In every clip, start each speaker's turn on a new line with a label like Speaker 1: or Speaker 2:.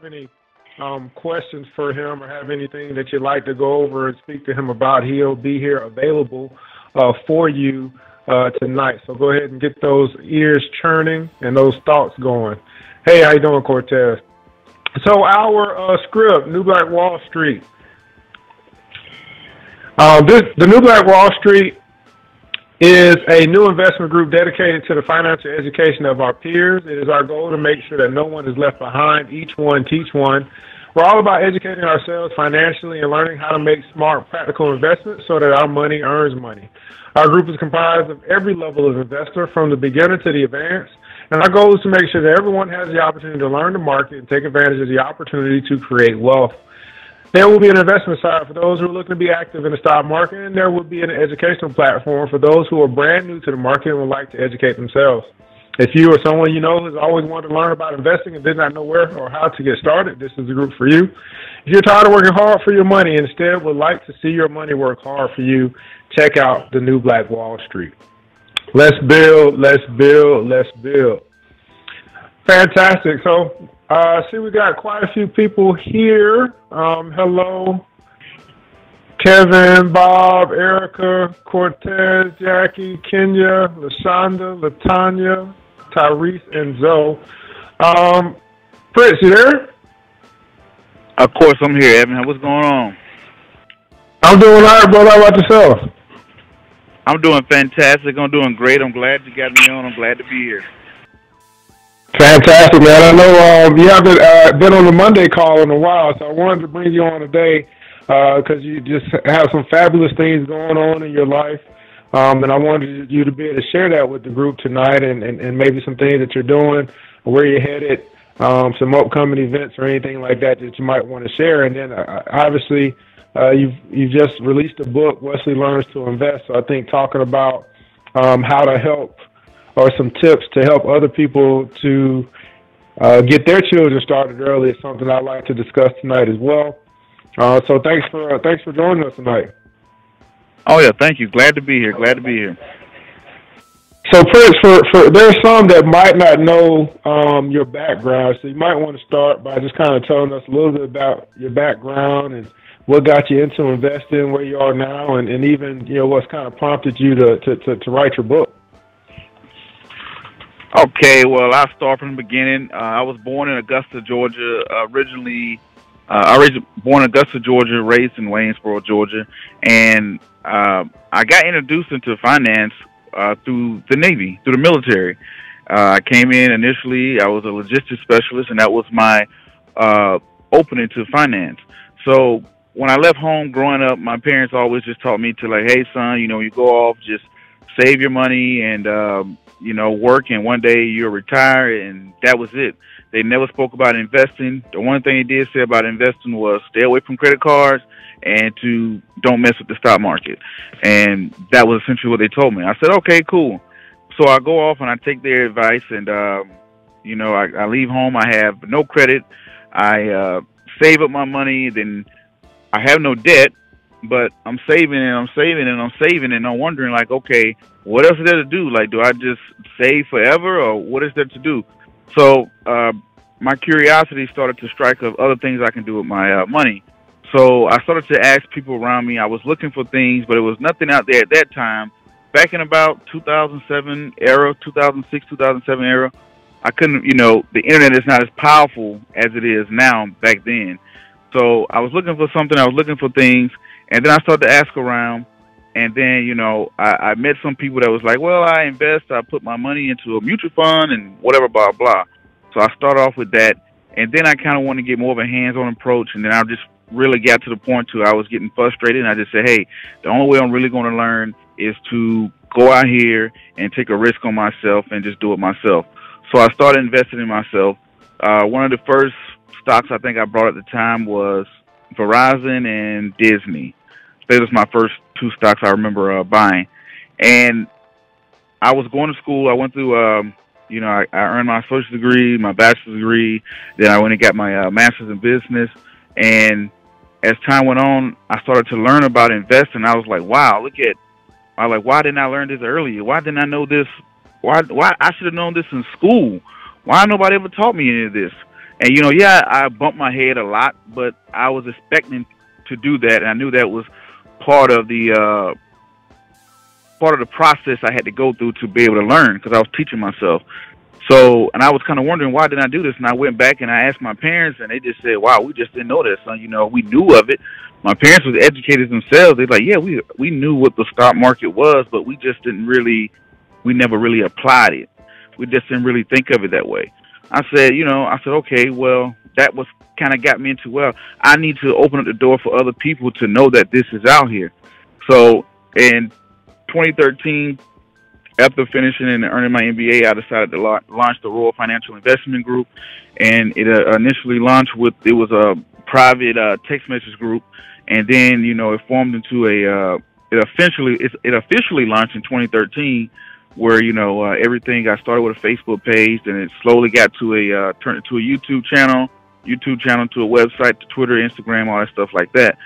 Speaker 1: have any questions for him or have anything that you'd like to go over and speak to him about, he'll be here available for you tonight. So go ahead and get those ears churning and those thoughts going. Hey, how you doing, Cortez? So our script, New Black Wall Street. The New Black Wall Street is a new investment group dedicated to the financial education of our peers. It is our goal to make sure that no one is left behind. Each one teach one. We're all about educating ourselves financially and learning how to make smart, practical investments so that our money earns money. Our group is comprised of every level of investor, from the beginner to the advanced, and our goal is to make sure that everyone has the opportunity to learn the market and take advantage of the opportunity to create wealth. There will be an investment side for those who are looking to be active in the stock market, and there will be an educational platform for those who are brand new to the market and would like to educate themselves. If you or someone you know has always wanted to learn about investing and did not know where or how to get started, this is the group for you. If you're tired of working hard for your money and instead would like to see your money work hard for you, check out the New Black Wall Street. Let's build, let's build, let's build. Fantastic. So, see, we got quite a few people here. Hello, Kevin, Bob, Erica, Cortez, Jackie, Kenya, LaShonda, LaTanya, Tyrese, and Zoe. Prince, you there?
Speaker 2: Of course, I'm here, Evan. What's going on?
Speaker 1: I'm doing all right, brother. How about yourself?
Speaker 2: I'm doing fantastic. I'm doing great. I'm glad you got me on. I'm glad to be here.
Speaker 1: Fantastic, man. I know you haven't been on the Monday call in a while, so I wanted to bring you on today because you just have some fabulous things going on in your life, and I wanted you to be able to share that with the group tonight and maybe some things that you're doing, where you're headed, some upcoming events or anything like that that you might want to share. And then obviously you've just released a book, Wesley Learns to Invest, so I think talking about how to help or some tips to help other people to get their children started early is something I'd like to discuss tonight as well. So thanks for joining us tonight.
Speaker 2: Oh yeah, thank you. Glad to be here. Glad to be here.
Speaker 1: So Prince, for there's some that might not know your background, so you might want to start by just kind of telling us a little bit about your background and what got you into investing, where you are now, and even what's kind of prompted you to write your book.
Speaker 2: Okay, well, I'll start from the beginning. I was born in Augusta, Georgia. Originally born in Augusta, Georgia, raised in Waynesboro, Georgia. And I got introduced into finance through the Navy, through the military. I came in initially, I was a logistics specialist, and that was my opening to finance. So when I left home growing up, my parents always just taught me to, like, hey, son, you go off, just save your money and work, and one day you'll retire, and that was it. They never spoke about investing. The one thing they did say about investing was stay away from credit cards and to don't mess with the stock market. And that was essentially what they told me. I said, okay, cool. So I go off and I take their advice, and I leave home. I have no credit. I save up my money. Then I have no debt, but I'm saving and I'm saving and I'm saving, and I'm wondering, like, okay, what else is there to do? Like, do I just save forever, or what is there to do? So my curiosity started to strike of other things I can do with my money. So I started to ask people around me. I was looking for things, but it was nothing out there at that time. Back in about 2007 era, 2006, 2007 era, I couldn't, the internet is not as powerful as it is now back then. So I was looking for something. I was looking for things. And then I started to ask around. And then, I met some people that was like, well, I invest, I put my money into a mutual fund and whatever, blah, blah. So I started off with that. And then I kind of wanted to get more of a hands-on approach. And then I just really got to the point to I was getting frustrated. And I just said, hey, the only way I'm really going to learn is to go out here and take a risk on myself and just do it myself. So I started investing in myself. One of the first stocks I think I bought at the time was Verizon and Disney. That was my first two stocks I remember buying. And I was going to school. I went through, I earned my associate's degree, my bachelor's degree. Then I went and got my master's in business. And as time went on, I started to learn about investing. I was like, wow, why didn't I learn this earlier? Why didn't I know this? Why I should have known this in school? Why nobody ever taught me any of this? And you know, yeah, I bumped my head a lot, but I was expecting to do that, and I knew that was part of the process I had to go through to be able to learn because I was teaching myself. So, and I was kind of wondering why didn't I do this, and I went back and I asked my parents, and they just said, "Wow, we just didn't know that, son. You know, we knew of it. My parents was educated themselves. They're like, yeah, we knew what the stock market was, but we just didn't really, we never really applied it. We just didn't really think of it that way." I said, okay, well, that was kind of got me into, well, I need to open up the door for other people to know that this is out here. So in 2013, after finishing and earning my MBA, I decided to launch the Royal Financial Investment Group, and it initially launched it was a private text message group, and then it formed into it officially launched in 2013, where everything got started with a Facebook page, and it slowly got to turned into a YouTube channel to a website, to Twitter, Instagram, all that stuff like that.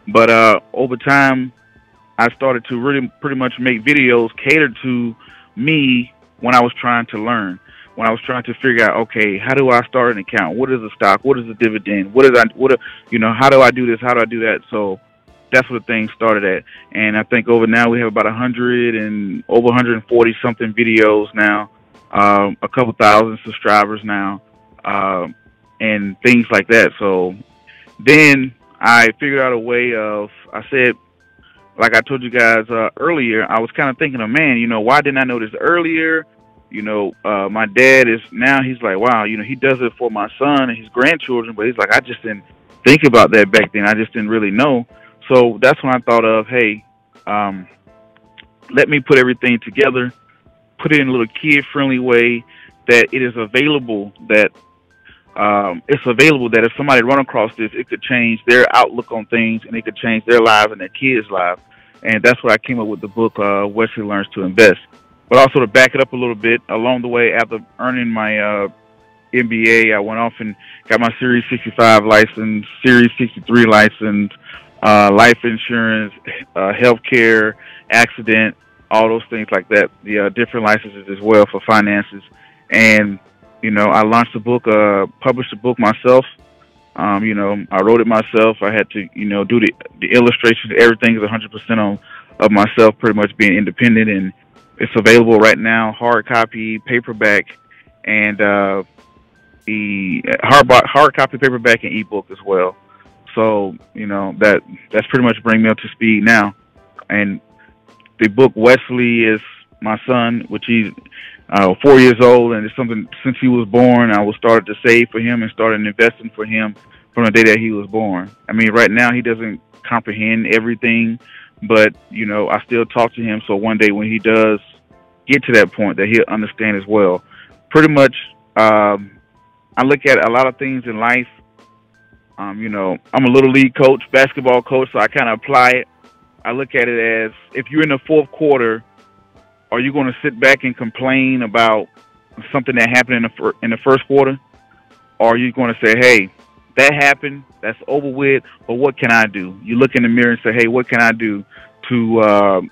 Speaker 2: But over time, I started to really pretty much make videos catered to me when I was trying to learn, when I was trying to figure out, okay, how do I start an account? What is a stock? What is a dividend? How do I do this? How do I do that? So that's where things started at. And I think over now we have about 140 something videos now, a couple thousand subscribers now, and things like that. So then I figured out a way of, I said, like I told you guys earlier, I was kind of thinking of, man, why didn't I know this earlier? My dad is now, he's like, wow, he does it for my son and his grandchildren, but he's like, I just didn't think about that back then. I just didn't really know. So that's when I thought of, hey, let me put everything together, put it in a little kid-friendly way that it is available, that if somebody run across this, it could change their outlook on things, and it could change their lives and their kids' lives. And that's why I came up with the book, Wesley Learns to Invest. But also to back it up a little bit, along the way, after earning my MBA, I went off and got my Series 65 license, Series 63 license, life insurance, healthcare, accident, all those things like that, the different licenses as well for finances. And I launched the book, published the book myself. I wrote it myself. I had to, do the illustrations. Everything is 100% of myself, pretty much being independent. And it's available right now, hard copy, paperback, and the hard copy, paperback, and ebook as well. So that's pretty much bringing me up to speed now. And the book, Wesley, is my son, which he's 4 years old, and it's something since he was born. I was started to save for him and started investing for him from the day that he was born. I mean, right now he doesn't comprehend everything, but I still talk to him. So one day when he does get to that point, that he'll understand as well. Pretty much, I look at a lot of things in life. I'm a little league coach, basketball coach, so I kind of apply it. I look at it as, if you're in the fourth quarter, are you going to sit back and complain about something that happened in the first quarter? Or are you going to say, hey, that happened, that's over with, but what can I do? You look in the mirror and say, hey, what can I do to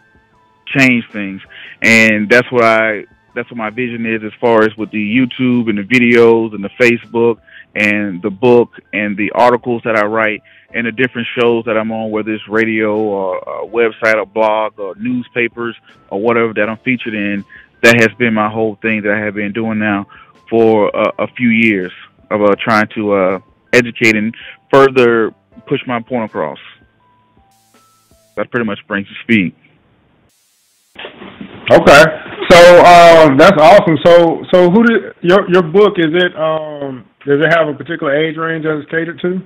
Speaker 2: change things? And that's what my vision is, as far as with the YouTube and the videos and the Facebook and the book and the articles that I write and the different shows that I'm on, whether it's radio or a website or blog or newspapers or whatever that I'm featured in. That has been my whole thing that I have been doing now for a few years of trying to educate and further push my point across. That pretty much brings to speed.
Speaker 1: Okay, so that's awesome. So who did your book, is it? Does it have a particular age range that it's catered to?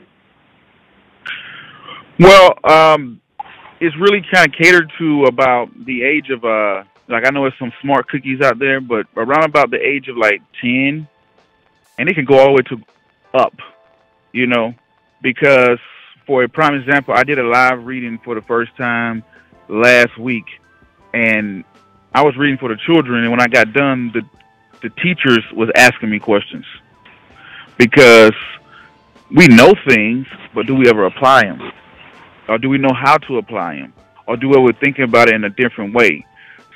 Speaker 2: Well, it's really kind of catered to about the age of like, I know there's some smart cookies out there, but around about the age of like 10, and it can go all the way to up, because for a prime example, I did a live reading for the first time last week, and I was reading for the children, and when I got done, the teachers was asking me questions, because we know things, but do we ever apply them? Or do we know how to apply them? Or do we ever think about it in a different way?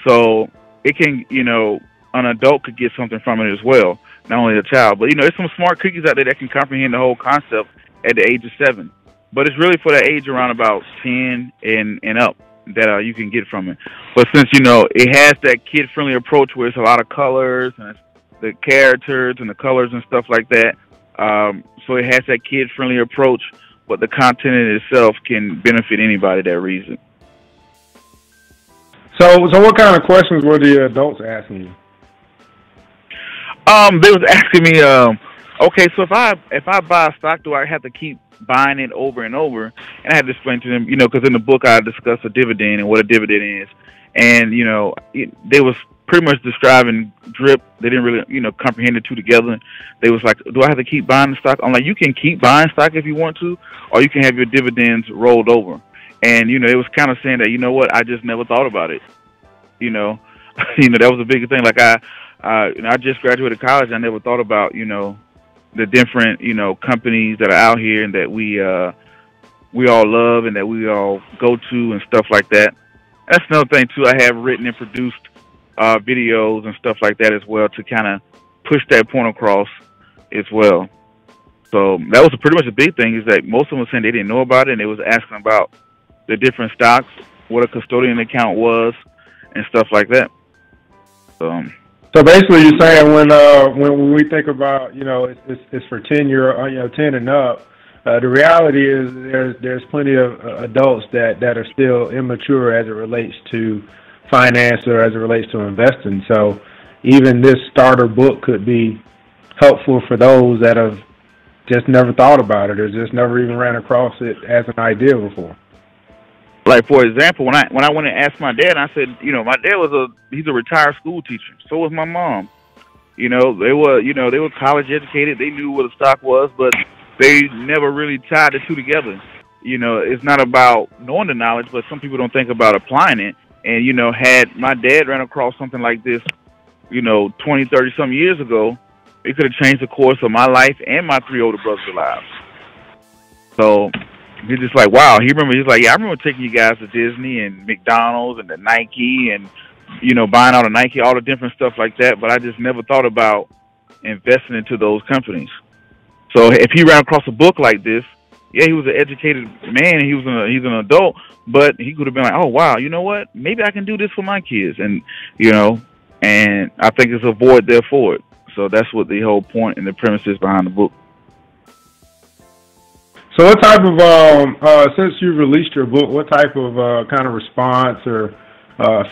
Speaker 2: So it can, an adult could get something from it as well. not only a child, but there's some smart cookies out there that can comprehend the whole concept at the age of 7. But it's really for that age around about 10 and up that you can get from it. But since it has that kid-friendly approach where it's a lot of colors and the characters and the colors and stuff like that, so it has that kid-friendly approach, but the content in itself can benefit anybody that reads it.
Speaker 1: So what kind of questions were the adults asking you?
Speaker 2: They was asking me, okay, so if I buy a stock, do I have to keep buying it over and over? And I had to explain to them, because in the book I discussed a dividend and what a dividend is, and they was pretty much describing drip. They didn't really comprehend the two together. They was like, do I have to keep buying the stock? I'm like, you can keep buying stock if you want to, or you can have your dividends rolled over. And it was kind of saying that I just never thought about it. That was a big thing. Like I just graduated college. I never thought about the different companies that are out here and that we all love and that we all go to and stuff like that. That's another thing too. I have written and produced videos and stuff like that as well to kind of push that point across as well. So that was pretty much a big thing, is that most of them were saying they didn't know about it, and they was asking about the different stocks, what a custodian account was, and stuff like that.
Speaker 1: So basically, you're saying when we think about it's for 10 and up, the reality is there's plenty of adults that are still immature as it relates to finance or as it relates to investing. So even this starter book could be helpful for those that have just never thought about it or just never even ran across it as an idea before.
Speaker 2: Like, for example, when I went and asked my dad, I said, my dad he's a retired school teacher. So was my mom. They were college educated. They knew what a stock was, but they never really tied the two together. It's not about knowing the knowledge, but some people don't think about applying it. And, had my dad ran across something like this, 20, 30 some years ago, it could have changed the course of my life and my 3 older brothers' lives. So he's just like, wow. He's like, yeah, I remember taking you guys to Disney and McDonald's and the Nike and, buying all the Nike, all the different stuff like that. But I just never thought about investing into those companies. So if he ran across a book like this, yeah, he was an educated man. He's an adult, but he could have been like, oh, wow, you know what? Maybe I can do this for my kids. And, and I think it's a void there for it. So that's what the whole point and the premise is behind the book.
Speaker 1: So what type of, since you've released your book, what type of kind of response or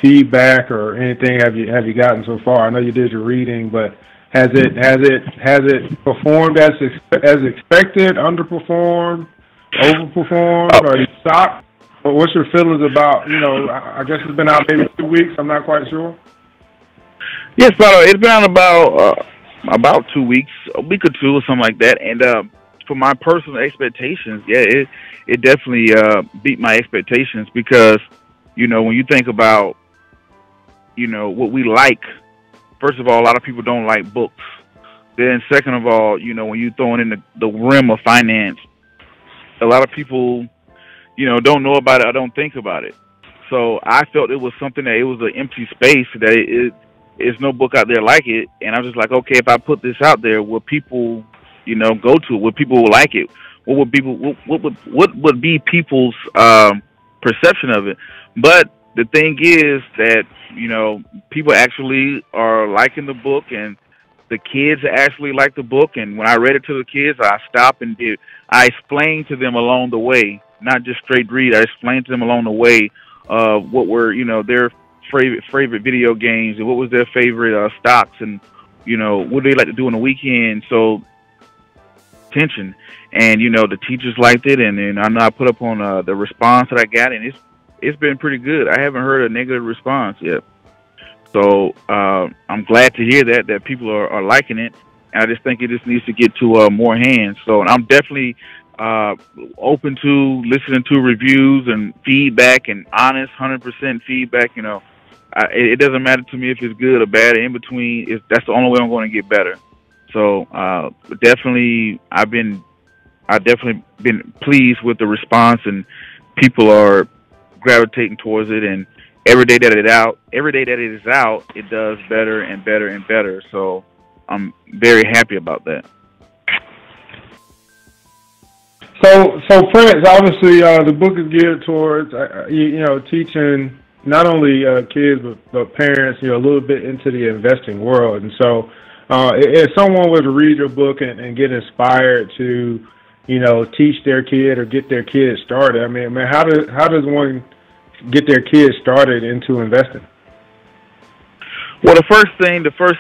Speaker 1: feedback or anything have you gotten so far? I know you did your reading, but has it performed as expected, underperformed, overperformed, or are you shocked? What's your feelings about, I guess it's been out maybe 2 weeks, I'm not quite sure.
Speaker 2: Yes, it's been out about 2 weeks, a week or two or something like that. And for my personal expectations, yeah, it definitely beat my expectations because, when you think about, what we like, first of all, a lot of people don't like books. Then second of all, when you throw in the realm of finance, a lot of people, don't know about it or don't think about it. So I felt it was something that it was an empty space, that it's no book out there like it. And I was just like, okay, if I put this out there, will people, go to it? Will people like it? What would be people's perception of it? But the thing is that, people actually are liking the book, and the kids actually like the book. And when I read it to the kids, I stopped and I explained to them along the way, not just straight read. I explained to them along the way what were, their favorite video games and what was their favorite stocks and, what do they like to do on the weekend. So attention. And, the teachers liked it. And then I know I put up on the response that I got, and it's been pretty good. I haven't heard a negative response yet. So I'm glad to hear that people are liking it. And I just think it just needs to get to more hands. So I'm definitely open to listening to reviews and feedback and honest 100% feedback. It doesn't matter to me if it's good or bad. In between, that's the only way I'm going to get better. So definitely, I've definitely been pleased with the response, and people are gravitating towards it. And every day that it is out, it does better and better and better. So I'm very happy about that.
Speaker 1: So Prince, obviously, the book is geared towards teaching not only kids but parents, a little bit into the investing world. And so, if someone were to read your book and get inspired to, teach their kid or get their kid started, I mean, how does one get their kid started into investing?
Speaker 2: Well, the first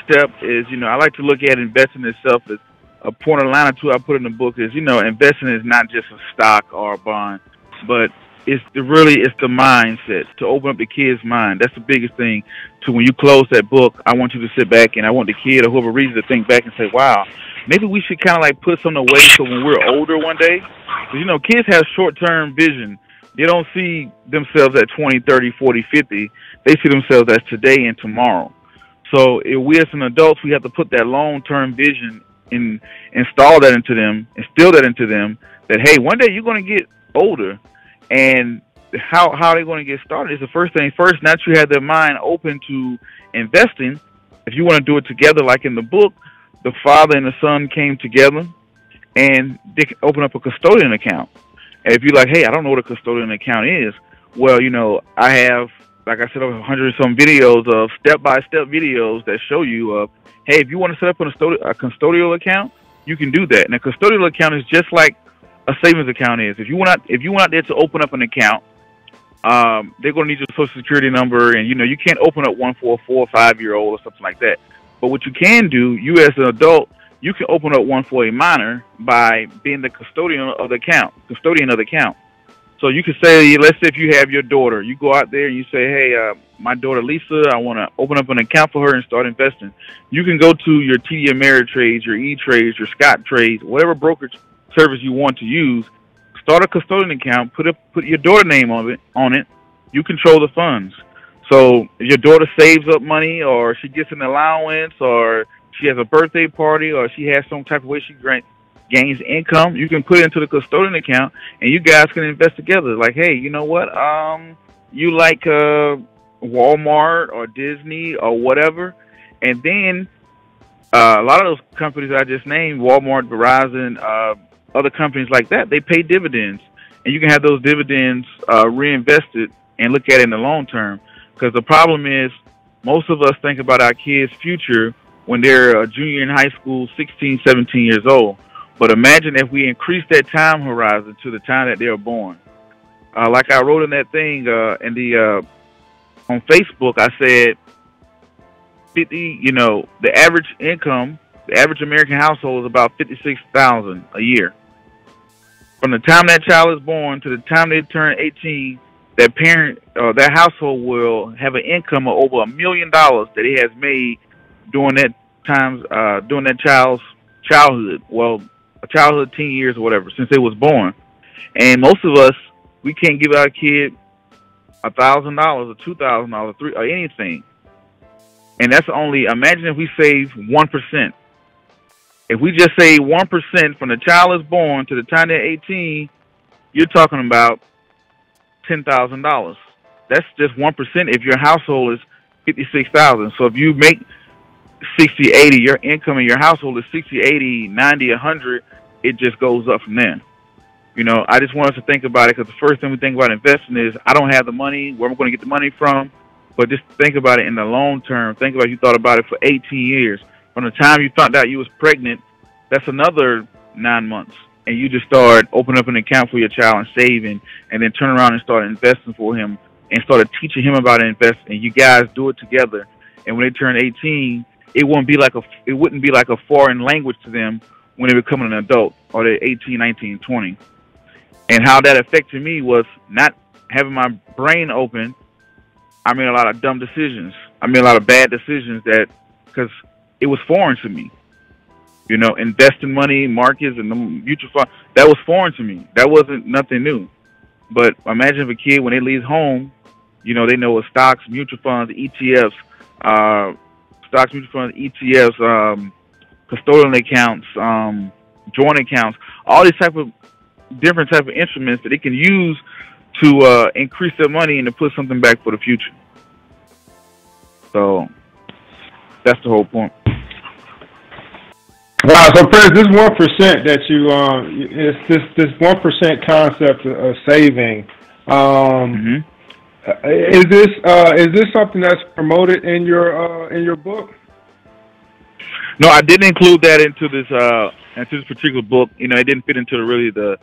Speaker 2: step is, I like to look at investing itself as a point of line or two I put in the book is, investing is not just a stock or a bond, but it's the mindset, to open up the kid's mind. That's the biggest thing. To when you close that book, I want you to sit back and I want the kid or whoever reads it to think back and say, wow, maybe we should kind of like put something away so when we're older one day, because, kids have short-term vision. They don't see themselves at 20, 30, 40, 50. They see themselves as today and tomorrow. So if we as an adults, we have to put that long-term vision and instill that into them, that, hey, one day you're going to get older. And how they're going to get started is the first thing first. Now that you have their mind open to investing, if you want to do it together, like in the book, the father and the son came together and they can open up a custodian account. And if you're like, hey, I don't know what a custodian account is, well, I have, like I said, over 100 some videos of step-by-step videos that show you hey, if you want to set up a custodial account, you can do that. And a custodial account is just like a savings account is. If you went out there to open up an account, they're going to need your social security number, and you can't open up one for a 4 or 5 year old or something like that. But what you can do, you as an adult, you can open up one for a minor by being the custodian of the account. So you can say, let's say if you have your daughter, you go out there and you say, hey, my daughter Lisa, I want to open up an account for her and start investing. You can go to your TD Ameritrade, your E-Trade, your Scottrade, whatever brokerage service you want to use, start a custodian account, put your daughter name on it. You control the funds. So if your daughter saves up money, or she gets an allowance, or she has a birthday party, or she has some type of way she gains income, you can put it into the custodian account, and you guys can invest together. Like, hey, you know what? You like Walmart or Disney or whatever, and then a lot of those companies I just named, Walmart, Verizon, other companies like that, they pay dividends, and you can have those dividends reinvested and look at it in the long term. Because the problem is, most of us think about our kids' future when they're a junior in high school, 16, 17 years old. But imagine if we increase that time horizon to the time that they were born. Like I wrote in that thing on Facebook, I said, the average income, the average American household is about $56,000 a year. From the time that child is born to the time they turn 18, that parent, that household will have an income of over $1 million that he has made during that child's childhood. Well, a childhood, 10 years or whatever, since they was born. And most of us, we can't give our kid $1,000 or $2,000 or anything. And that's only, imagine if we save 1%. If we just save 1% from the child is born to the time they're 18, you're talking about $10,000. That's just 1% if your household is $56,000. So if you make 60, 80, your income in your household is 60, 80, 90, 100, it just goes up from there. I just want us to think about it, because the first thing we think about investing is, I don't have the money, where am I going to get the money from? But just think about it in the long term. Think about, you thought about it for 18 years. From the time you found out you was pregnant, that's another 9 months. And you just start opening up an account for your child and saving, and then turn around and start investing for him and started teaching him about investing. And you guys do it together. And when they turn 18, it wouldn't be like a foreign language to them when they become an adult, or they're 18, 19, 20. And how that affected me was not having my brain open. I made a lot of dumb decisions. I made a lot of bad decisions because it was foreign to me. Investing money, markets, and the mutual fund, that was foreign to me. That wasn't nothing new. But imagine if a kid, when they leave home, they know what stocks, mutual funds, ETFs, custodial accounts, joint accounts, all these different type of instruments that they can use to increase their money and to put something back for the future. So that's the whole point.
Speaker 1: Wow. So, Prince, this 1% that you it's this 1% concept of saving. Um,
Speaker 2: Hmm.
Speaker 1: is this something that's promoted in your book?
Speaker 2: No, I didn't include that into this particular book. You know, it didn't fit into the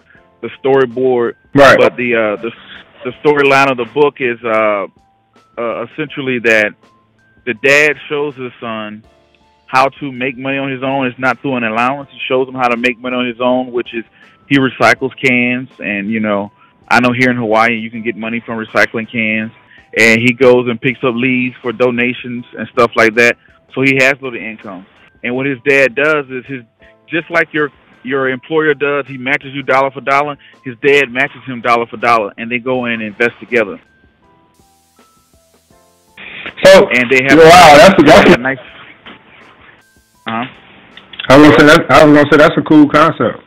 Speaker 2: storyboard,
Speaker 1: Right.
Speaker 2: but the storyline of the book is essentially that the dad shows his son how to make money on his own. It's not through an allowance. He shows him how to make money on his own, which is he recycles cans. And, you know, I know here in Hawaii you can get money from recycling cans. And he goes and picks up leaves for donations and stuff like that. So he has little income. And what his dad does is just like your employer does, he matches you dollar for dollar. His dad matches him dollar for dollar, and they go in and invest together.
Speaker 1: So,
Speaker 2: And they have
Speaker 1: wow, that's
Speaker 2: a nice. Uh-huh.
Speaker 1: I was gonna say that's a cool concept.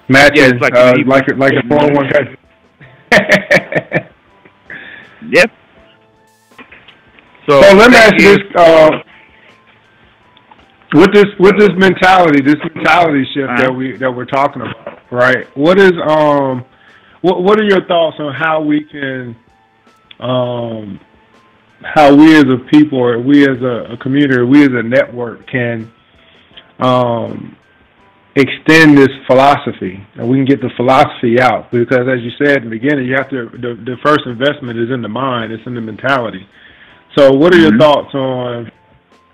Speaker 1: Matching,
Speaker 2: Yeah, it's like
Speaker 1: like a 401k.
Speaker 2: Yep.
Speaker 1: So let me ask you this: with this mentality shift that we're talking about, right? What is what are your thoughts on how we can how we as a people, or we as a community, or we as a network can extend this philosophy, and we can get the philosophy out? Because as you said in the beginning, you have to the first investment is in the mind, it's in the mentality. So what are your thoughts on,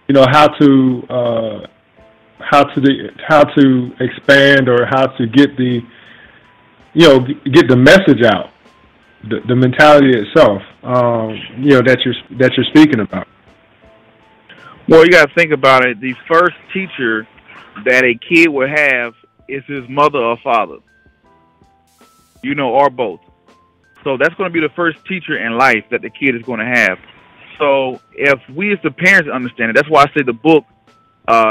Speaker 1: you know, how to expand, or how to get the, you know, get the message out, the mentality itself, you know, that you're speaking about?
Speaker 2: Well, you got to think about it. The first teacher that a kid will have is his mother or father, you know, or both. So that's going to be the first teacher in life that the kid is going to have. So if we as the parents understand it, that's why I say the book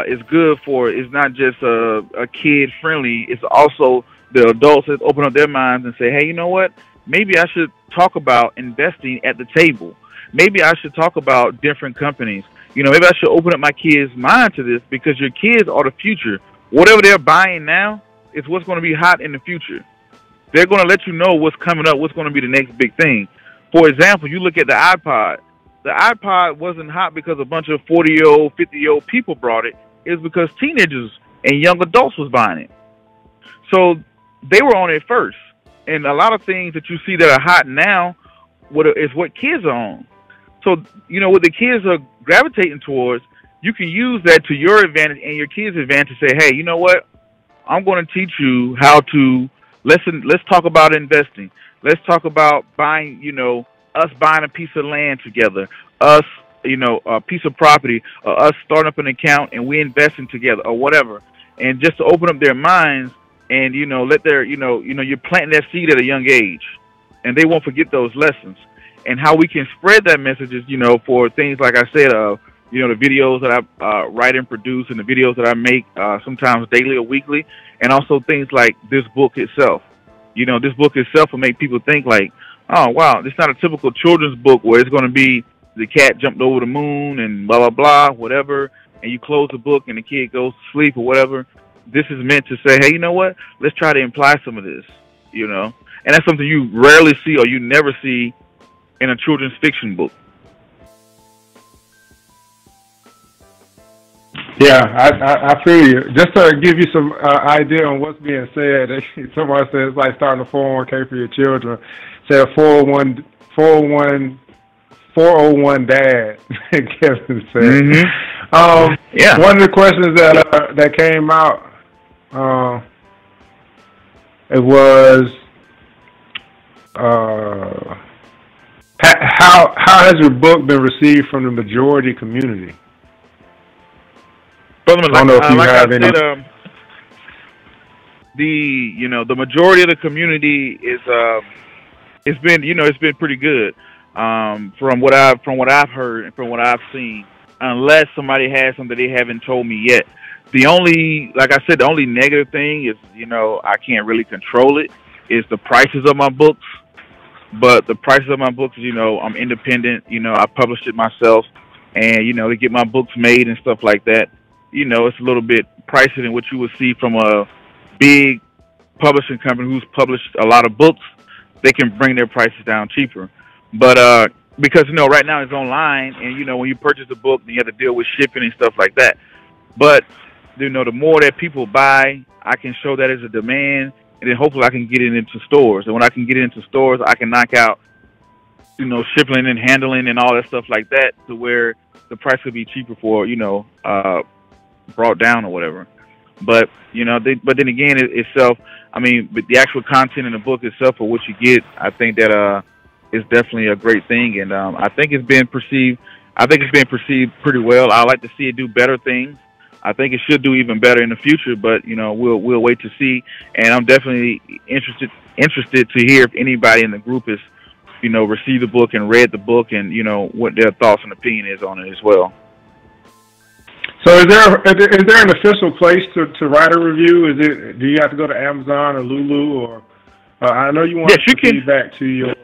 Speaker 2: is good for, it's not just a kid friendly, it's also the adults that open up their minds and say, hey, you know what? Maybe I should talk about investing at the table. Maybe I should talk about different companies. You know, maybe I should open up my kids' mind to this, because your kids are the future. Whatever they're buying now is what's going to be hot in the future. They're going to let you know what's coming up, what's going to be the next big thing. For example, you look at the iPod. The iPod wasn't hot because a bunch of 40-year-old, 50-year-old people brought it. It was because teenagers and young adults was buying it. So they were on it first. And a lot of things that you see that are hot now is what kids are on. So, you know, what the kids are gravitating towards, you can use that to your advantage and your kids' advantage to say, hey, you know what? I'm going to teach you how to, let's talk about investing. Let's talk about buying, you know, us buying a piece of land together, us, you know, a piece of property, us starting up an account and we investing together, or whatever. And just to open up their minds and, you know, let their, you know, you're planting that seed at a young age, and they won't forget those lessons. And how we can spread that message is, you know, for things like I said, you know, the videos that I write and produce, and the videos that I make sometimes daily or weekly, and also things like this book itself. You know, this book itself will make people think like, oh, wow, it's not a typical children's book where it's going to be the cat jumped over the moon and blah, blah, blah, whatever, and you close the book and the kid goes to sleep or whatever. This is meant to say, hey, you know what? Let's try to imply some of this, you know. And that's something you rarely see, or you never see in a children's fiction book.
Speaker 1: Yeah, I feel you. Just to give you some idea on what's being said, someone says it's like starting a 401k for your children. Say a 401 dad, Kevin said.
Speaker 2: Mm-hmm. Yeah.
Speaker 1: One of the questions that came out, it was, how has your book been received from the majority community?
Speaker 2: Brother,
Speaker 1: I don't know if you have any.
Speaker 2: The majority of the community is it's been pretty good from what I've heard and from what I've seen. Unless somebody has something they haven't told me yet. The only negative thing is, you know, I can't really control it, is the prices of my books. But the prices of my books, you know, I'm independent. You know, I published it myself, and you know, to get my books made and stuff like that, you know, it's a little bit price it in what you would see from a big publishing company who's published a lot of books. They can bring their prices down cheaper. But because, right now it's online, and, when you purchase a book, you have to deal with shipping and stuff like that. But, the more that people buy, I can show that as a demand, and then hopefully I can get it into stores. And when I can get it into stores, I can knock out, shipping and handling and all that stuff like that, to where the price could be cheaper for, brought down or whatever. But, but then again, itself, but the actual content in the book itself, or what you get, I think that is definitely a great thing. And I think it's been perceived pretty well. I like to see it do better things. I think it should do even better in the future, but we'll wait to see. And I'm definitely interested to hear if anybody in the group has received the book and read the book, and what their thoughts and opinion is on it as well.
Speaker 1: So is there an official place to write a review? Do you have to go to Amazon or Lulu, or I know you want feedback to your.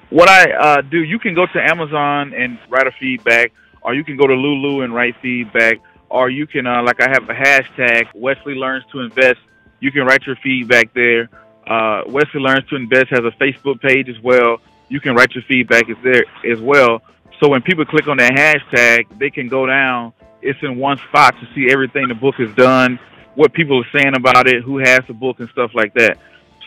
Speaker 2: What I do, you can go to Amazon and write a feedback, or you can go to Lulu and write feedback, or you can, like I have a hashtag, Wesley Learns to Invest. You can write your feedback there. Wesley Learns to Invest has a Facebook page as well. You can write your feedback there as well. So when people click on that hashtag, they can go down. It's in one spot to see everything the book has done, what people are saying about it, who has the book, and stuff like that.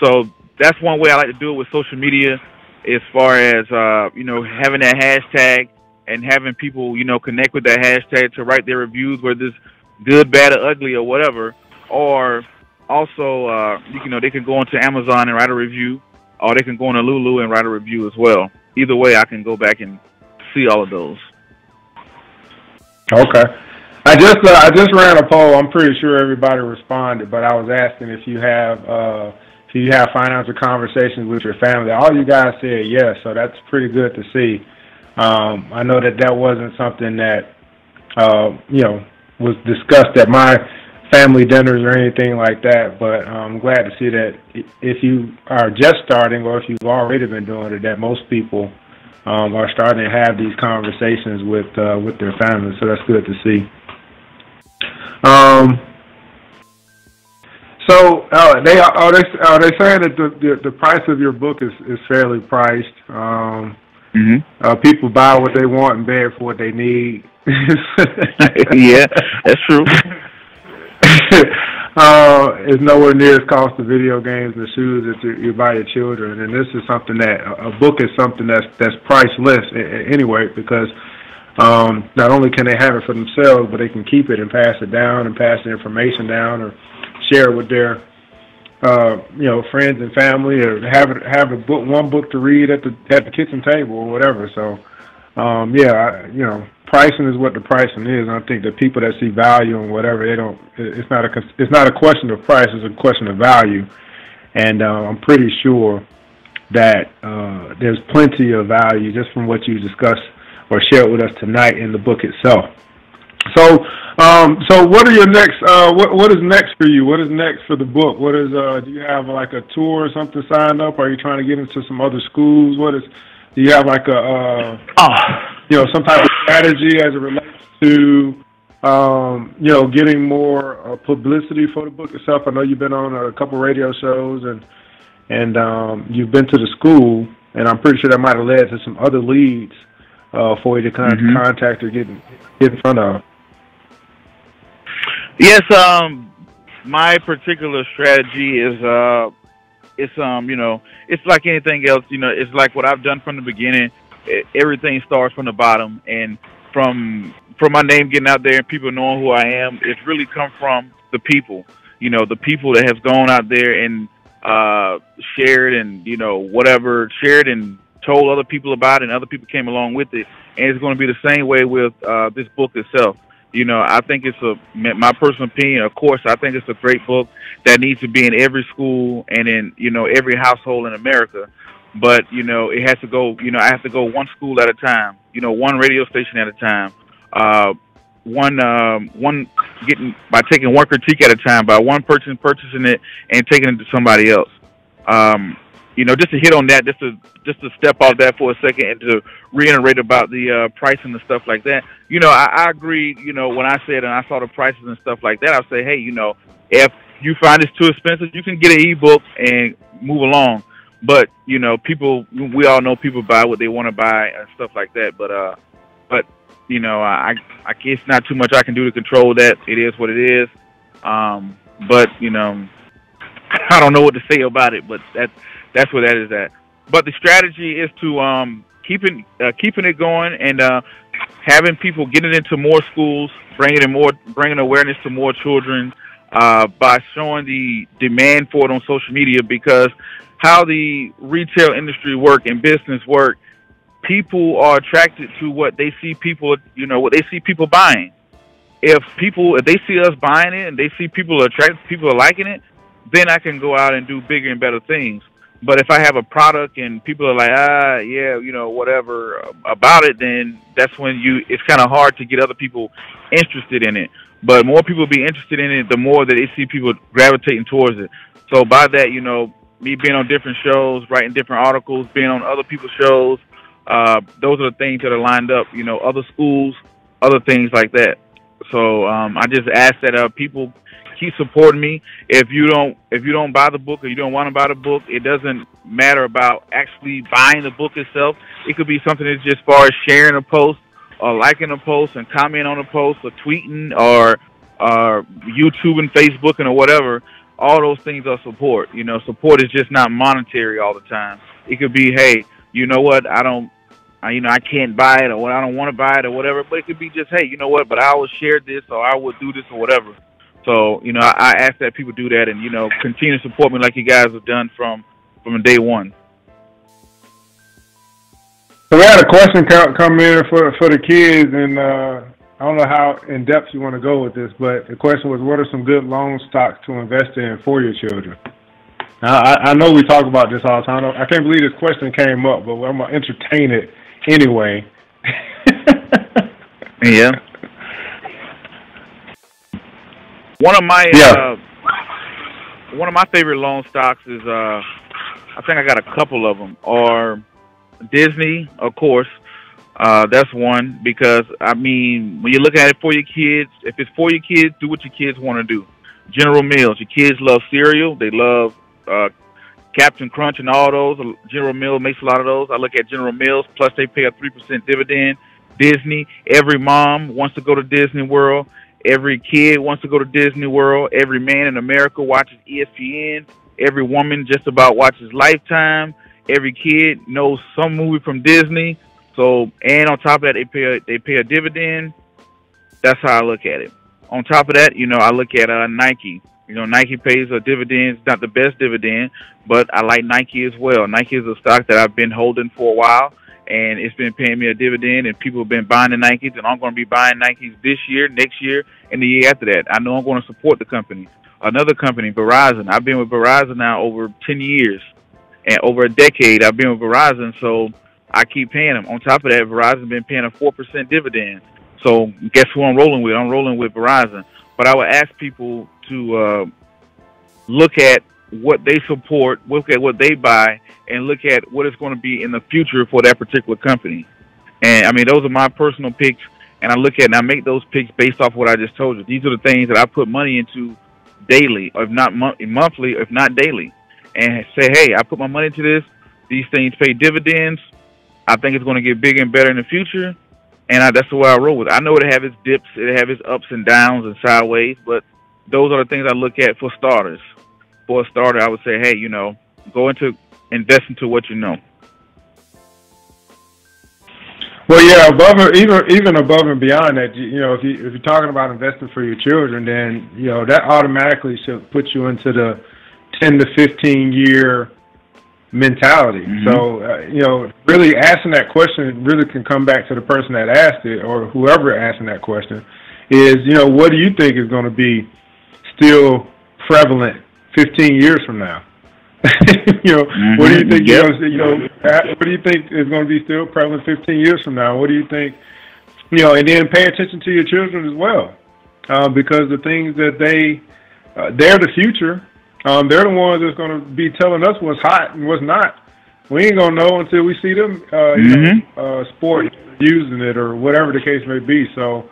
Speaker 2: So that's one way I like to do it with social media, as far as, having that hashtag and having people, connect with that hashtag to write their reviews, whether it's good, bad, or ugly, or whatever. Or also, they can go onto Amazon and write a review, or they can go on to Lulu and write a review as well. Either way, I can go back and see all of those.
Speaker 1: Okay. I just ran a poll. I'm pretty sure everybody responded, but I was asking if you have financial conversations with your family. All you guys said yes, so that's pretty good to see. I know that wasn't something that was discussed at my family dinners or anything like that, but I'm glad to see that if you are just starting, or if you've already been doing it, that most people are starting to have these conversations with their families. So that's good to see. So are they saying that the price of your book is fairly priced? People buy what they want and beg for what they need.
Speaker 2: Yeah, that's true.
Speaker 1: It's nowhere near as cost of video games and shoes that you buy your children, and this is something that a book is something that's priceless anyway, because not only can they have it for themselves, but they can keep it and pass it down and pass the information down, or share it with their friends and family, or have one book to read at the kitchen table or whatever. So pricing is what the pricing is. And I think that people that see value in whatever, it's not a question of price, it's a question of value. And I'm pretty sure that there's plenty of value just from what you discussed or shared with us tonight in the book itself. So what are your next? What is next for you? What is next for the book? What is? Do you have like a tour or something signed up? Are you trying to get into some other schools? Do you have like some type of strategy as it relates to getting more publicity for the book itself? I know you've been on a couple radio shows and you've been to the school, and I'm pretty sure that might have led to some other leads for you to kind of contact or get in front of.
Speaker 2: Yes, my particular strategy is it's like anything else. It's like what I've done from the beginning. Everything starts from the bottom, and from my name getting out there and people knowing who I am, it's really come from the people. The people that have gone out there and shared and shared and told other people about it, and other people came along with it. And it's going to be the same way with this book itself. I think my personal opinion, of course, I think it's a great book that needs to be in every school and in, every household in America. But, it has to go, I have to go one school at a time, one radio station at a time, by taking one critique at a time, by one person purchasing it and taking it to somebody else. just to hit on that, just to step off that for a second and to reiterate about the pricing and stuff like that. I agree. When I said and I saw the prices and stuff like that, I say, hey, if you find it's too expensive, you can get an ebook and move along. But people, we all know people buy what they want to buy and stuff like that. But I guess not too much I can do to control that. It is what it is. But I don't know what to say about it. But that's where that is at. But the strategy is to keeping it going and having people getting into more schools, bringing awareness to more children by showing the demand for it on social media. Because how the retail industry work and business work, people are attracted to what they see people buying. If they see us buying it and they see people are liking it, then I can go out and do bigger and better things. But if I have a product and people are like, whatever about it, then that's when it's kind of hard to get other people interested in it. But more people be interested in it, the more that they see people gravitating towards it. So by that, me being on different shows, writing different articles, being on other people's shows, those are the things that are lined up, other schools, other things like that. So I just ask that people keep supporting me. If you don't buy the book or you don't want to buy the book, it doesn't matter about actually buying the book itself. It could be something that's just as far as sharing a post or liking a post and commenting on a post or tweeting or YouTube and Facebook or whatever. All those things are support. Support is just not monetary all the time. It could be, hey, you know what, I can't buy it, or I don't want to buy it, or whatever. But it could be just, hey, you know what, but I will share this, or I will do this, or whatever. So, I ask that people do that and, continue to support me like you guys have done from day one.
Speaker 1: So we had a question come in for the kids, and I don't know how in depth you want to go with this, but the question was, what are some good loan stocks to invest in for your children? Now, I know we talk about this all the time. I can't believe this question came up, but I'm going to entertain it anyway.
Speaker 2: Yeah. One of my favorite loan stocks is I think I got a couple of them. Are Disney, of course. That's one, because when you're looking at it for your kids, if it's for your kids, do what your kids want to do. General Mills, your kids love cereal. They love Captain Crunch and all those. General Mills makes a lot of those. I look at General Mills, plus they pay a 3% dividend. Disney, every mom wants to go to Disney World. Every kid wants to go to Disney World. Every man in America watches ESPN. Every woman just about watches Lifetime. Every kid knows some movie from Disney. So, and on top of that, they pay a dividend. That's how I look at it. On top of that, I look at Nike. Nike pays a dividend. It's not the best dividend, but I like Nike as well. Nike is a stock that I've been holding for a while, and it's been paying me a dividend, and people have been buying the Nikes, and I'm going to be buying Nikes this year, next year, and the year after that. I know I'm going to support the company. Another company, Verizon. I've been with Verizon now over 10 years, and over a decade I've been with Verizon, so I keep paying them. On top of that, Verizon's been paying a 4% dividend. So guess who I'm rolling with? I'm rolling with Verizon. But I would ask people to look at what they support, look at what they buy, and look at what it's going to be in the future for that particular company. And those are my personal picks, and I make those picks based off what I just told you. These are the things that I put money into daily, or if not monthly, if not daily, and say, hey, I put my money into this. These things pay dividends. I think it's going to get bigger and better in the future, and that's the way I roll with it. I know it'll have its dips, it'll have its ups and downs and sideways, but those are the things I look at for starters. For a starter, I would say, hey, invest into what you know.
Speaker 1: Well, yeah, even above and beyond that, if you're talking about investing for your children, then that automatically should put you into the 10 to 15 year mentality. Mm-hmm. So, really asking that question really can come back to the person that asked it, or whoever asking that question is, what do you think is going to be still prevalent 15 years from now?
Speaker 2: Mm-hmm.
Speaker 1: What do you think? What do you think is going to be still prevalent 15 years from now? What do you think? And then pay attention to your children as well, because the things that they're the future, They're the ones that's going to be telling us what's hot and what's not. We ain't going to know until we see them, sport using it or whatever the case may be. So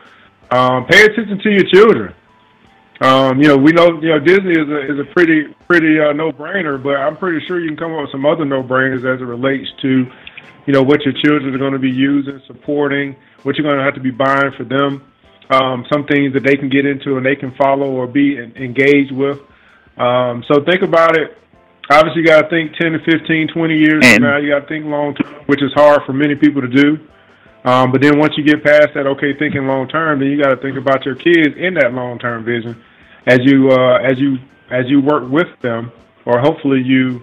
Speaker 1: pay attention to your children. We know, Disney is a pretty no-brainer, but I'm pretty sure you can come up with some other no-brainers as it relates to, what your children are going to be using, supporting, what you're going to have to be buying for them, some things that they can get into and they can follow or be engaged with. So think about it. Obviously, you got to think 10 to 15, 20 years from now. You got to think long-term, which is hard for many people to do. But then once you get past that, thinking long-term, then you got to think about your kids in that long-term vision as you work with them, or hopefully you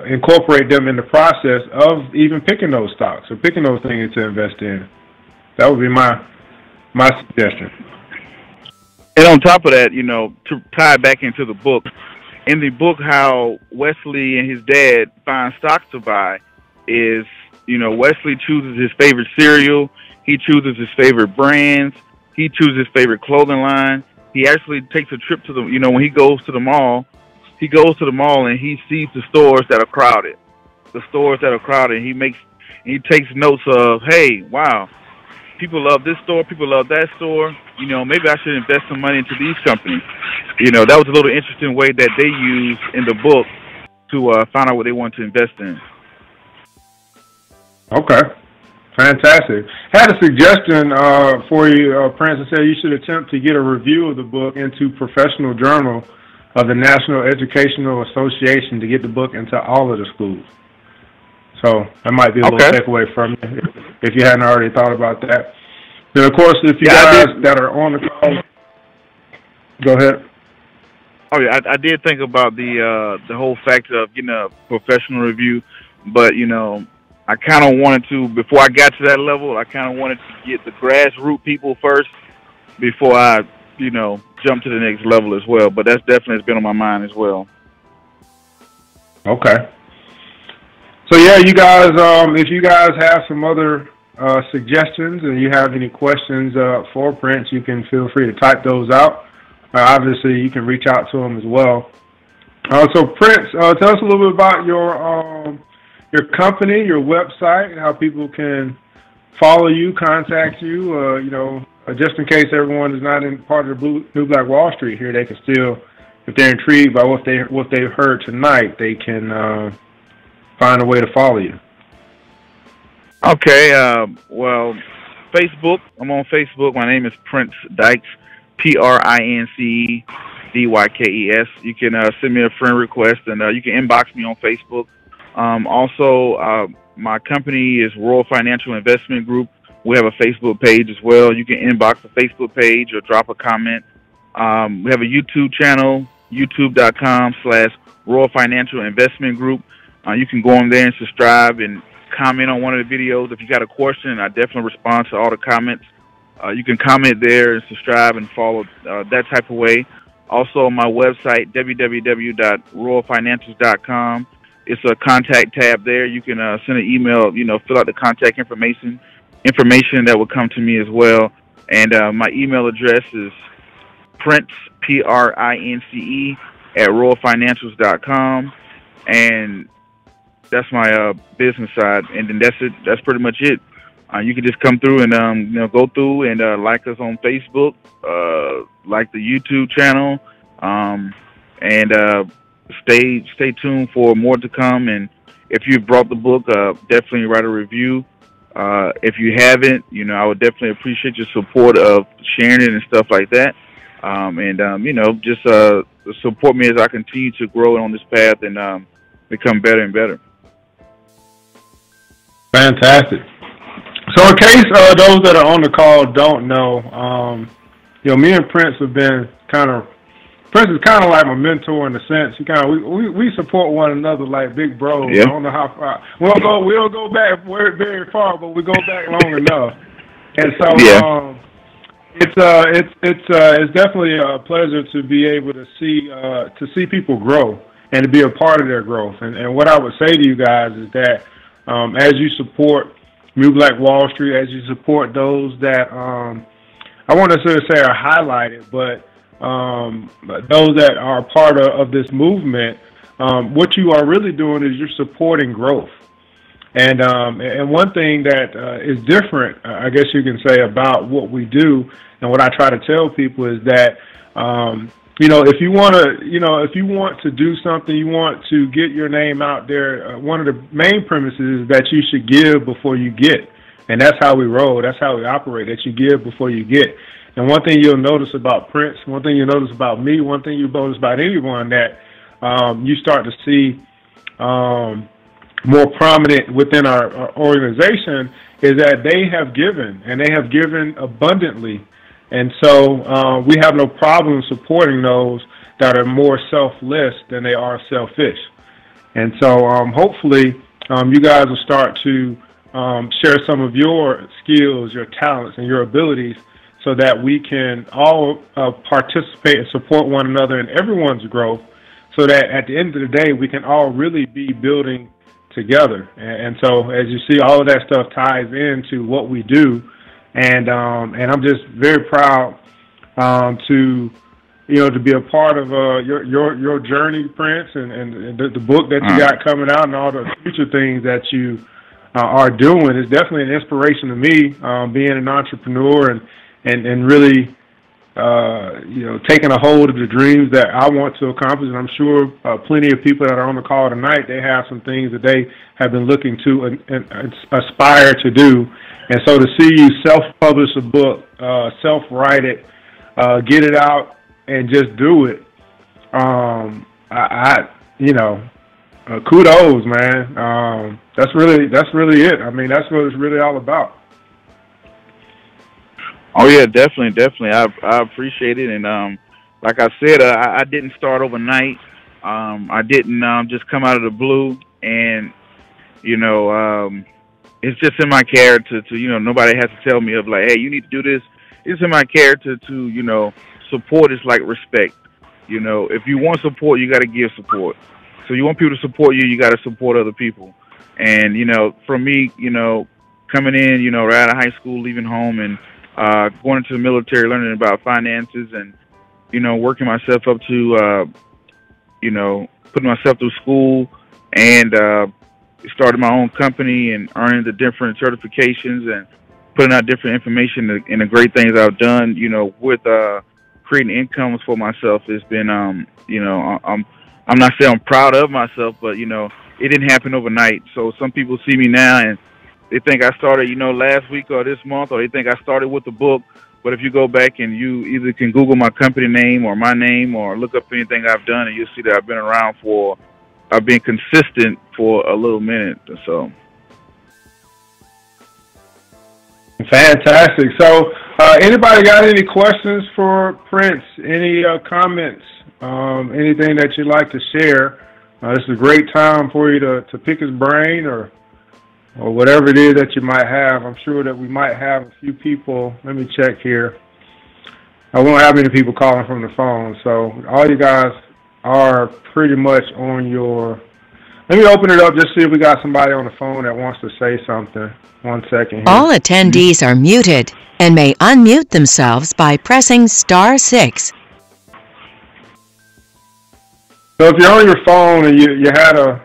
Speaker 1: incorporate them in the process of even picking those stocks or picking those things to invest in. That would be my suggestion.
Speaker 2: And on top of that, to tie back into the book, in the book, how Wesley and his dad find stocks to buy is, Wesley chooses his favorite cereal. He chooses his favorite brands. He chooses his favorite clothing line. He actually takes a trip to the, when he goes to the mall, and he sees the stores that are crowded. He takes notes of, hey, wow, people love this store, people love that store. Maybe I should invest some money into these companies. That was a little interesting way that they used in the book to find out what they want to invest in.
Speaker 1: Okay. Fantastic. Had a suggestion for you, Prince, and said you should attempt to get a review of the book into Professional Journal of the National Educational Association to get the book into all of the schools. So that might be a little takeaway from you if you hadn't already thought about that. Then, of course, if you guys that are on the call, go ahead.
Speaker 2: Oh yeah, I did think about the whole factor of getting a professional review, but I kind of wanted to, before I got to that level, I kind of wanted to get the grassroots people first before I, jump to the next level as well. But that's definitely been on my mind as well.
Speaker 1: Okay. So yeah, you guys, if you guys have some other suggestions and you have any questions for Prince, you can feel free to type those out. Obviously, you can reach out to him as well. So Prince, tell us a little bit about your company, your website, how people can follow you, contact you. Just in case everyone is not in part of the New Black Wall Street here, they can still, if they're intrigued by what they've heard tonight, they can find a way to follow you.
Speaker 2: Okay. Well, Facebook. I'm on Facebook. My name is Prince Dykes, PRINCE DYKES. You can send me a friend request, and you can inbox me on Facebook. Also, my company is Royal Financial Investment Group. We have a Facebook page as well. You can inbox the Facebook page or drop a comment. We have a YouTube channel, youtube.com/Royal Financial Investment Group. You can go on there and subscribe and comment on one of the videos. If you got a question, I definitely respond to all the comments. You can comment there and subscribe and follow that type of way. Also, on my website, www.royalfinancials.com. It's a contact tab there. You can send an email, fill out the contact information that will come to me as well. And my email address is Prince, PRINCE, @royalfinancials.com. And that's my business side. And then that's it. That's pretty much it. You can just come through and go through and like us on Facebook, like the YouTube channel, and stay tuned for more to come. And if you brought the book, definitely write a review. If you haven't, I would definitely appreciate your support of sharing it and stuff like that. Just support me as I continue to grow on this path and become better and better.
Speaker 1: Fantastic. So in case those that are on the call don't know, me and Prince have been Prince is kind of like my mentor in a sense. We support one another like big bros. Yep. I don't know how far. We don't go back very far, but we go back long enough. And so it's definitely a pleasure to be able to see people grow and to be a part of their growth. And what I would say to you guys is that as you support New Black Wall Street, as you support those that I won't necessarily say are highlighted, but those that are part of this movement, what you are really doing is you're supporting growth. And one thing that is different, I guess you can say, about what we do and what I try to tell people is that, if you want to do something, you want to get your name out there, one of the main premises is that you should give before you get. And that's how we roll. That's how we operate, that you give before you get. And one thing you'll notice about Prince, one thing you'll notice about me, one thing you'll notice about anyone that you start to see more prominent within our organization is that they have given, and they have given abundantly. And so we have no problem supporting those that are more selfless than they are selfish. And so hopefully you guys will start to share some of your skills, your talents, and your abilities so that we can all participate and support one another in everyone's growth so that at the end of the day, we can all really be building together. And so as you see, all of that stuff ties into what we do. And I'm just very proud to be a part of your journey, Prince, and the book that you got coming out and all the future things that you are doing is definitely an inspiration to me, being an entrepreneur and really taking a hold of the dreams that I want to accomplish. And I'm sure plenty of people that are on the call tonight, they have some things that they have been looking to and aspire to do. And so to see you self-publish a book, self-write it, get it out, and just do it, kudos, man. That's really it. I mean, that's what it's really all about.
Speaker 2: Oh yeah, definitely. I appreciate it, and like I said, I didn't start overnight. I didn't just come out of the blue, and it's just in my character to nobody has to tell me of like, hey, you need to do this. It's in my character to support is like respect. If you want support, you got to give support. So you want people to support you, you got to support other people. And for me, coming in, right out of high school, leaving home, and going into the military, learning about finances, and working myself up to putting myself through school, and started my own company and earning the different certifications and putting out different information and the great things I've done, with creating incomes for myself. It's been I'm not saying I'm proud of myself, but it didn't happen overnight. So some people see me now and they think I started, last week or this month, or they think I started with the book. But if you go back and you either can Google my company name or my name or look up anything I've done, and you'll see that I've been consistent for a little minute or so.
Speaker 1: Fantastic. So anybody got any questions for Prince? Any comments? Anything that you'd like to share? This is a great time for you to pick his brain or whatever it is that you might have. I'm sure that we might have a few people. Let me check here. I won't have many people calling from the phone, so all you guys are pretty much on your... Let me open it up, just see if we got somebody on the phone that wants to say something. 1 second here.
Speaker 3: All attendees are muted and may unmute themselves by pressing *6.
Speaker 1: So if you're on your phone and you had a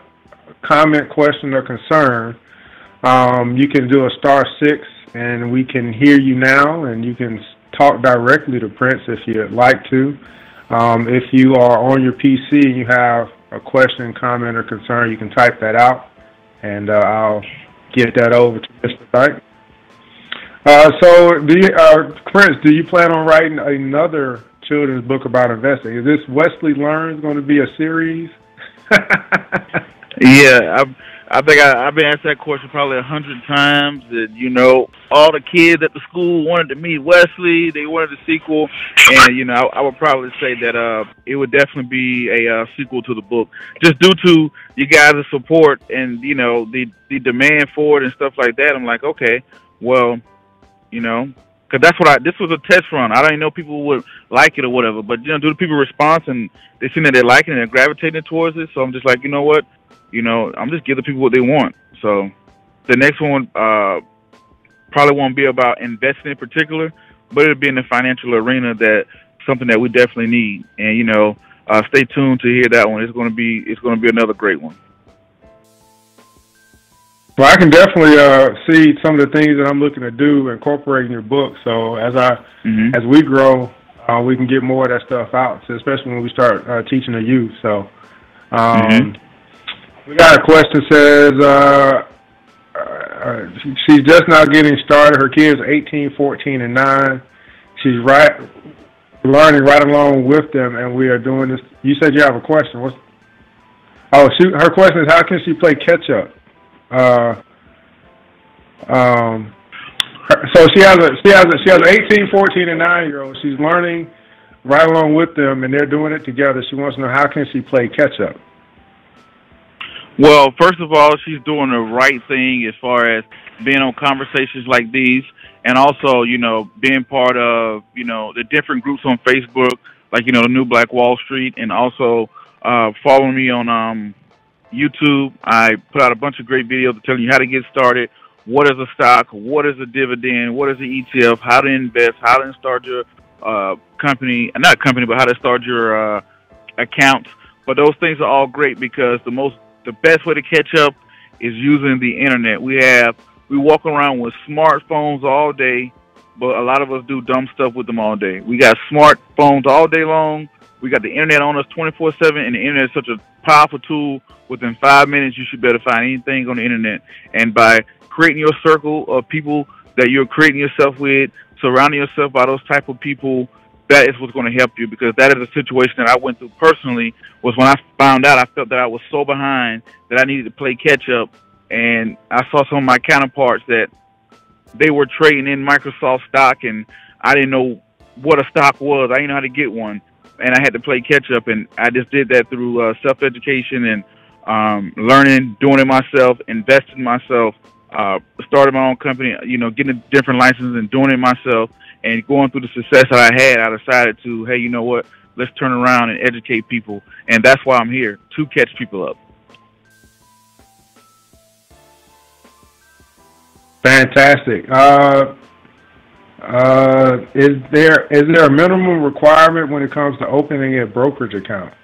Speaker 1: comment, question, or concern, you can do a *6 and we can hear you now, and you can talk directly to Prince if you'd like to. If you are on your PC and you have a question, comment, or concern, you can type that out, and I'll get that over to Mr. Dyke. So, Prince, do you plan on writing another children's book about investing? Is this Wesley Learns going to be a series?
Speaker 2: Yeah, I think I've been asked that question probably 100 times. That all the kids at the school wanted to meet Wesley. They wanted a sequel, and I would probably say that it would definitely be a sequel to the book, just due to you guys' support and the demand for it and stuff like that. I'm like, okay, well, because this was a test run. I didn't know people would like it or whatever, but do the people respond and they see that they like it and they're gravitating towards it? So I'm just like, you know what? I'm just giving people what they want. So the next one probably won't be about investing in particular, but it'll be in the financial arena that something that we definitely need. And stay tuned to hear that one. It's going to be another great one.
Speaker 1: Well, I can definitely see some of the things that I'm looking to do incorporating your book. So as we grow, we can get more of that stuff out, so especially when we start teaching the youth. So we got a question that says she's just now getting started. Her kids are 18, 14, and 9. She's learning right along with them, and we are doing this. You said you have a question. Her question is, how can she play catch up? So she has an 18, 14, and 9-year-old. She's learning right along with them, and they're doing it together. She wants to know, how can she play catch up?
Speaker 2: Well, first of all, she's doing the right thing as far as being on conversations like these, and also, being part of, the different groups on Facebook, like, the New Black Wall Street, and also following me on YouTube. I put out a bunch of great videos telling you how to get started, what is a stock, what is a dividend, what is an ETF, how to invest, how to start your company, not company, but how to start your account. But those things are all great because the best way to catch up is using the internet. We walk around with smartphones all day, but a lot of us do dumb stuff with them all day. We got smartphones all day long. We got the internet on us 24/7, and the internet is such a powerful tool. Within 5 minutes, you should be able to find anything on the internet. And by creating your circle of people that you're creating yourself with, surrounding yourself by those type of people, that is what's going to help you, because that is a situation that I went through personally. Was when I found out, I felt that I was so behind that I needed to play catch up. And I saw some of my counterparts that they were trading in Microsoft stock, and I didn't know what a stock was. I didn't know how to get one, and I had to play catch up. And I just did that through self-education and learning, doing it myself, investing in myself, started my own company, getting a different license and doing it myself. And going through the success that I had, I decided to, hey, you know what? Let's turn around and educate people. And that's why I'm here, to catch people up.
Speaker 1: Fantastic. Is there a minimum requirement when it comes to opening a brokerage account?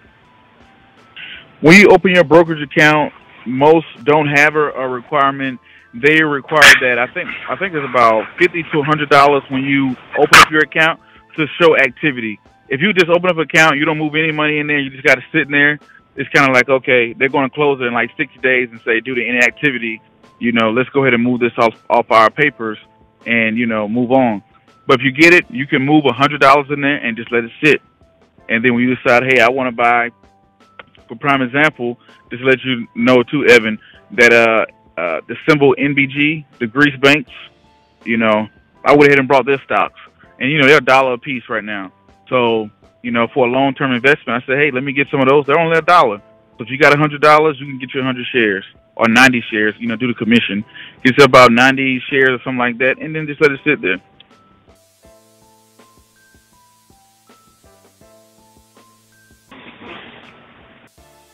Speaker 2: When you open your brokerage account, most don't have a requirement. They require that I think it's about $50 to $100 when you open up your account to show activity. If you just open up an account, you don't move any money in there, you just got to sit in there. It's kind of like, okay, they're going to close it in like 60 days and say, due to inactivity, let's go ahead and move this off our papers and, move on. But if you get it, you can move $100 in there and just let it sit. And then when you decide, hey, I want to buy, for prime example, just to let you know too, Evan, that the symbol NBG, the Greece banks, I went ahead and brought their stocks. And, they're $1 a piece right now. So, for a long-term investment, I said, hey, let me get some of those. They're only $1. So if you got $100, you can get you 100 shares or 90 shares, do the commission. Get you about 90 shares or something like that, and then just let it sit there.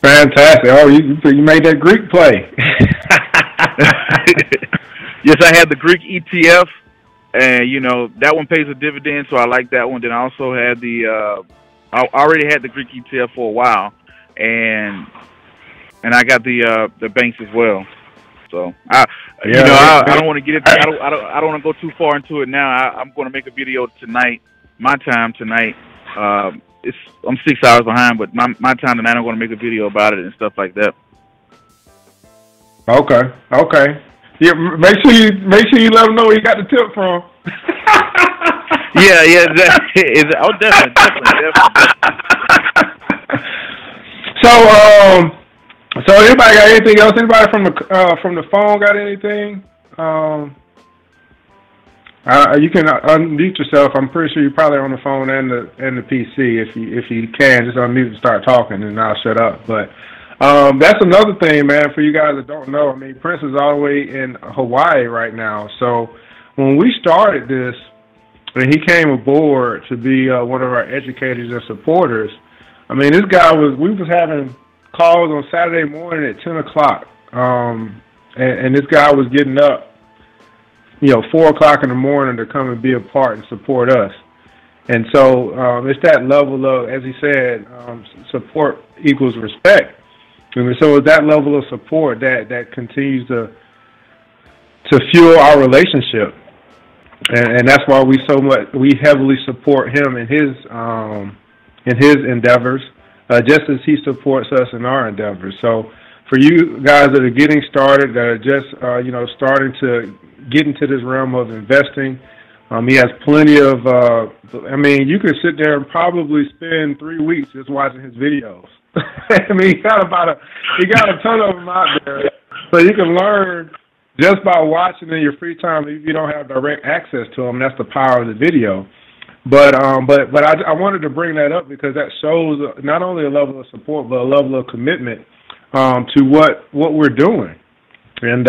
Speaker 1: Fantastic. Oh, you made that Greek play.
Speaker 2: Yes, I had the Greek ETF, and that one pays a dividend, so I like that one. Then I also had I already had the Greek ETF for a while, and I got the banks as well. So I don't want to get it. I don't want to go too far into it now. I'm going to make a video tonight, my time tonight. I'm 6 hours behind, but my time tonight, I'm going to make a video about it and stuff like that.
Speaker 1: Okay. Yeah, make sure you let them know where you got the tip from.
Speaker 2: Yeah, definitely.
Speaker 1: So anybody got anything else? Anybody from the phone got anything? You can unmute yourself. I'm pretty sure you're probably on the phone and the PC. If you can, just unmute and start talking, and I'll shut up. But that's another thing, man, for you guys that don't know. I mean, Prince is all the way in Hawaii right now. So when we started this, and he came aboard to be one of our educators and supporters, I mean, this guy we was having calls on Saturday morning at 10 o'clock, and this guy was getting up, 4 o'clock in the morning to come and be a part and support us. And so it's that level of, as he said, support equals respect. And so it's that level of support that continues to fuel our relationship. And that's why we heavily support him in his endeavors, just as he supports us in our endeavors. So for you guys that are getting started, that are just starting to get into this realm of investing, he has plenty of. You could sit there and probably spend 3 weeks just watching his videos. He got a ton of them out there, so you can learn just by watching in your free time. If you don't have direct access to them, that's the power of the video. But I wanted to bring that up because that shows not only a level of support but a level of commitment to what we're doing. And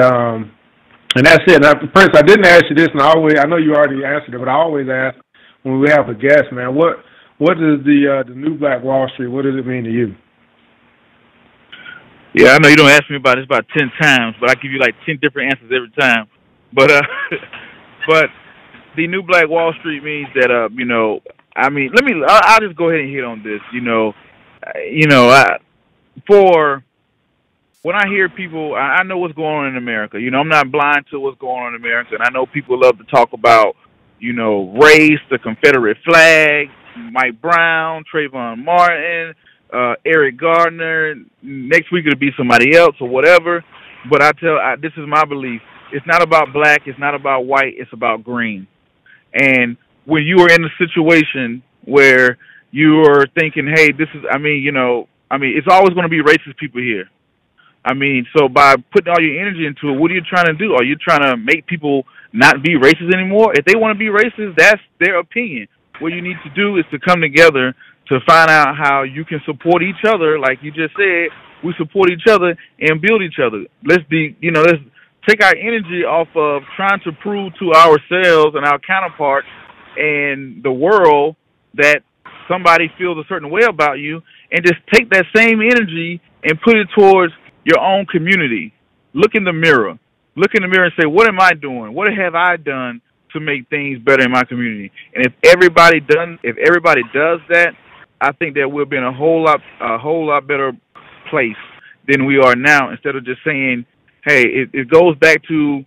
Speaker 1: that's it. Now, Prince, I didn't ask you this, and I know you already answered it, but I always ask when we have a guest, man, what does the New Black Wall Street, what does it mean to you?
Speaker 2: Yeah, I know you don't ask me about this about 10 times, but I give you like 10 different answers every time. But but the New Black Wall Street means that I'll just go ahead and hit on this. For when I hear people, I know what's going on in America. I'm not blind to what's going on in America, and I know people love to talk about race, the Confederate flag, Mike Brown, Trayvon Martin, Eric Gardner. Next week it'll be somebody else or whatever. But this is my belief. It's not about black. It's not about white. It's about green. And when you are in a situation where you are thinking, hey, it's always going to be racist people here. So by putting all your energy into it, what are you trying to do? Are you trying to make people not be racist anymore? If they want to be racist, that's their opinion. What you need to do is to come together to find out how you can support each other. Like you just said, we support each other and build each other. Let's take our energy off of trying to prove to ourselves and our counterparts and the world that somebody feels a certain way about you, and just take that same energy and put it towards your own community. Look in the mirror. Look in the mirror and say, what am I doing? What have I done to make things better in my community? And if everybody does that, I think that we'll be in a whole lot better place than we are now, instead of just saying, hey, it goes back to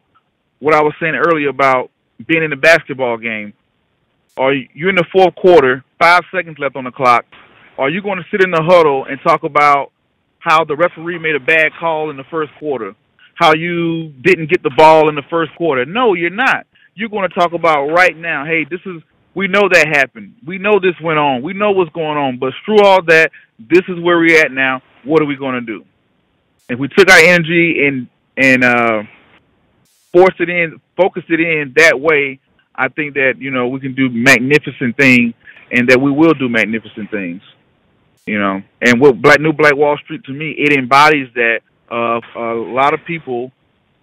Speaker 2: what I was saying earlier about being in the basketball game. Are you in the fourth quarter, 5 seconds left on the clock? Are you going to sit in the huddle and talk about how the referee made a bad call in the first quarter, how you didn't get the ball in the first quarter? No, you're not. You're going to talk about right now, hey, we know that happened. We know this went on. We know what's going on. But through all that, this is where we're at now. What are we going to do? If we took our energy and focused it in that way, I think that, we can do magnificent things, and that we will do magnificent things, And what New Black Wall Street, to me, it embodies that of a lot of people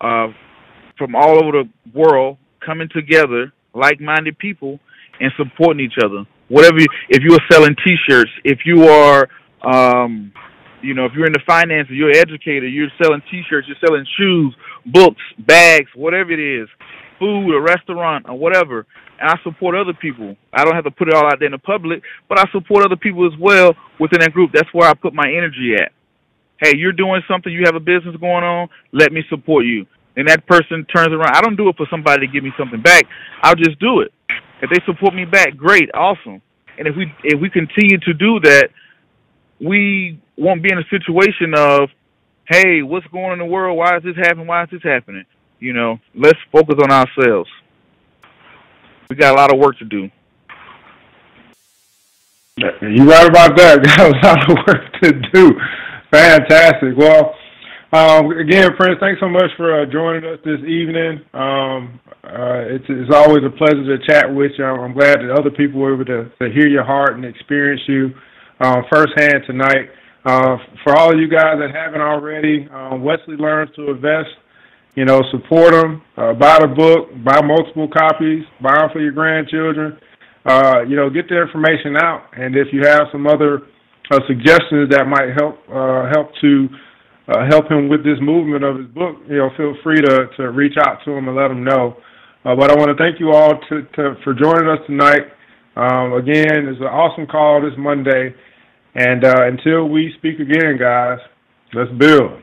Speaker 2: from all over the world coming together, like-minded people, and supporting each other. If you are selling T-shirts, if you are, if you're in the finances, you're an educator, you're selling T-shirts, you're selling shoes, books, bags, whatever it is, food, a restaurant, or whatever. And I support other people. I don't have to put it all out there in the public, but I support other people as well within that group. That's where I put my energy at. Hey, you're doing something, you have a business going on, let me support you. And that person turns around. I don't do it for somebody to give me something back. I'll just do it. If they support me back, great, awesome. And if we continue to do that, we won't be in a situation of, hey, what's going on in the world? Why is this happening? Why is this happening? Let's focus on ourselves. We got a lot of work to do.
Speaker 1: You're right about that. We got a lot of work to do. Fantastic. Well, again, Prince, thanks so much for joining us this evening. It's always a pleasure to chat with you. I'm glad that other people were able to hear your heart and experience you firsthand tonight. For all of you guys that haven't already, Wesley Learns to Invest. Support them. Buy the book. Buy multiple copies. Buy them for your grandchildren. Get the information out. And if you have some other suggestions that might help him with this movement of his book, feel free to reach out to him and let him know. But I want to thank you all for joining us tonight. Again, it's an awesome call this Monday. And until we speak again, guys, let's build.